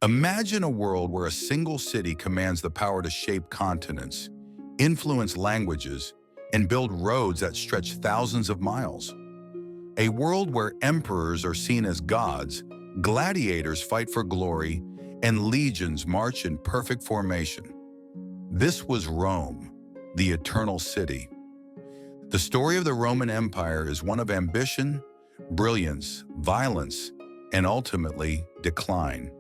Imagine a world where a single city commands the power to shape continents, influence languages, and build roads that stretch thousands of miles. A world where emperors are seen as gods, gladiators fight for glory, and legions march in perfect formation. This was Rome, the eternal city. The story of the Roman Empire is one of ambition, brilliance, violence, and ultimately decline.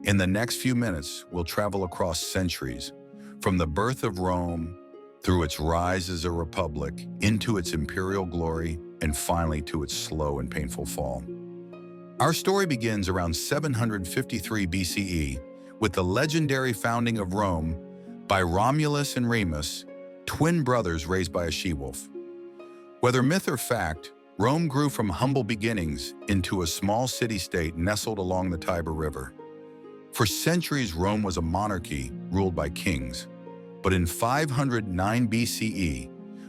In the next few minutes, we'll travel across centuries, from the birth of Rome, through its rise as a republic, into its imperial glory, and finally to its slow and painful fall. Our story begins around 753 BCE with the legendary founding of Rome by Romulus and Remus, twin brothers raised by a she-wolf. Whether myth or fact, Rome grew from humble beginnings into a small city-state nestled along the Tiber River. For centuries, Rome was a monarchy ruled by kings. But in 509 BCE,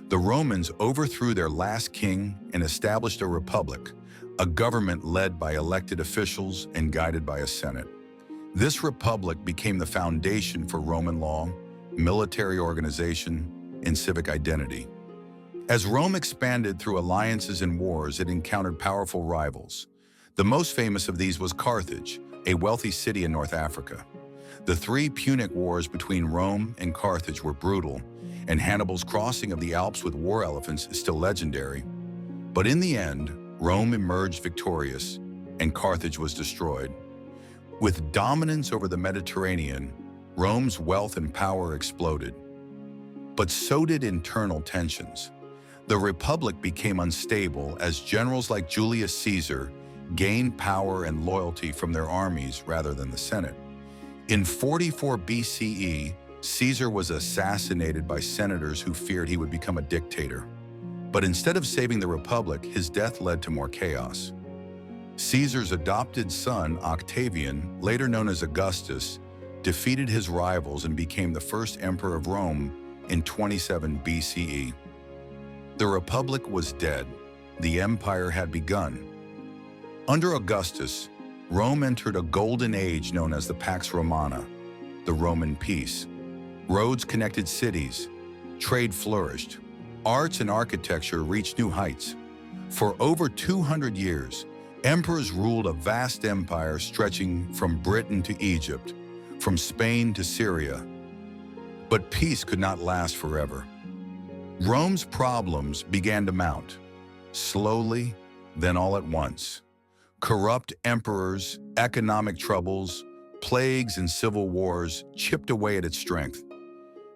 the Romans overthrew their last king and established a republic, a government led by elected officials and guided by a senate. This republic became the foundation for Roman law, military organization, and civic identity. As Rome expanded through alliances and wars, it encountered powerful rivals. The most famous of these was Carthage, a wealthy city in North Africa. The three Punic Wars between Rome and Carthage were brutal, and Hannibal's crossing of the Alps with war elephants is still legendary. But in the end, Rome emerged victorious, and Carthage was destroyed. With dominance over the Mediterranean, Rome's wealth and power exploded. But so did internal tensions. The Republic became unstable as generals like Julius Caesar gained power and loyalty from their armies rather than the Senate. In 44 BCE, Caesar was assassinated by senators who feared he would become a dictator. But instead of saving the Republic, his death led to more chaos. Caesar's adopted son, Octavian, later known as Augustus, defeated his rivals and became the first emperor of Rome in 27 BCE. The Republic was dead. The empire had begun. Under Augustus, Rome entered a golden age known as the Pax Romana, the Roman peace. Roads connected cities, trade flourished, arts and architecture reached new heights. For over 200 years, emperors ruled a vast empire stretching from Britain to Egypt, from Spain to Syria. But peace could not last forever. Rome's problems began to mount, slowly, then all at once. Corrupt emperors, economic troubles, plagues, and civil wars chipped away at its strength.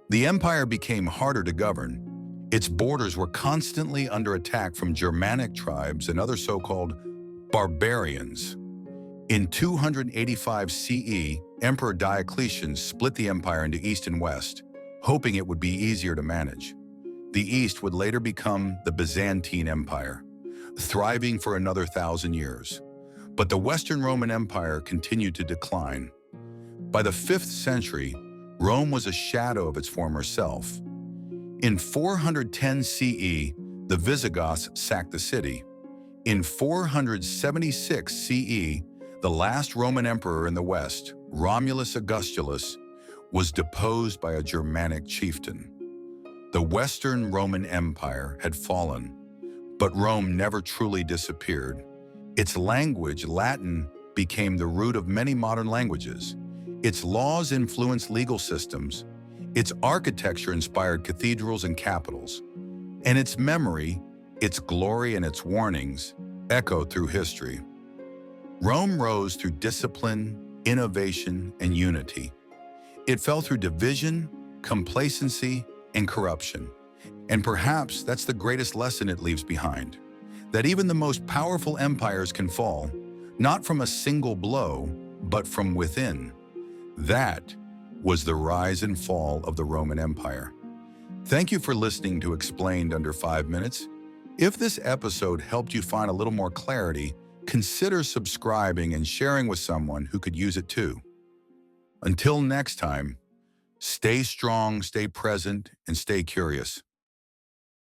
The empire became harder to govern. Its borders were constantly under attack from Germanic tribes and other so-called barbarians. In 285 CE, Emperor Diocletian split the empire into East and West, hoping it would be easier to manage. The East would later become the Byzantine Empire, thriving for another 1,000 years. But the Western Roman Empire continued to decline. By the 5th century, Rome was a shadow of its former self. In 410 CE, the Visigoths sacked the city. In 476 CE, the last Roman emperor in the West, Romulus Augustulus, was deposed by a Germanic chieftain. The Western Roman Empire had fallen, but Rome never truly disappeared. Its language, Latin, became the root of many modern languages. Its laws influenced legal systems. Its architecture inspired cathedrals and capitals. And its memory, its glory and its warnings, echoed through history. Rome rose through discipline, innovation, and unity. It fell through division, complacency, and corruption. And perhaps that's the greatest lesson it leaves behind, that even the most powerful empires can fall, not from a single blow, but from within. That was the rise and fall of the Roman Empire. Thank you for listening to Explained Under 5 Minutes. If this episode helped you find a little more clarity, consider subscribing and sharing with someone who could use it too. Until next time, stay strong, stay present, and stay curious.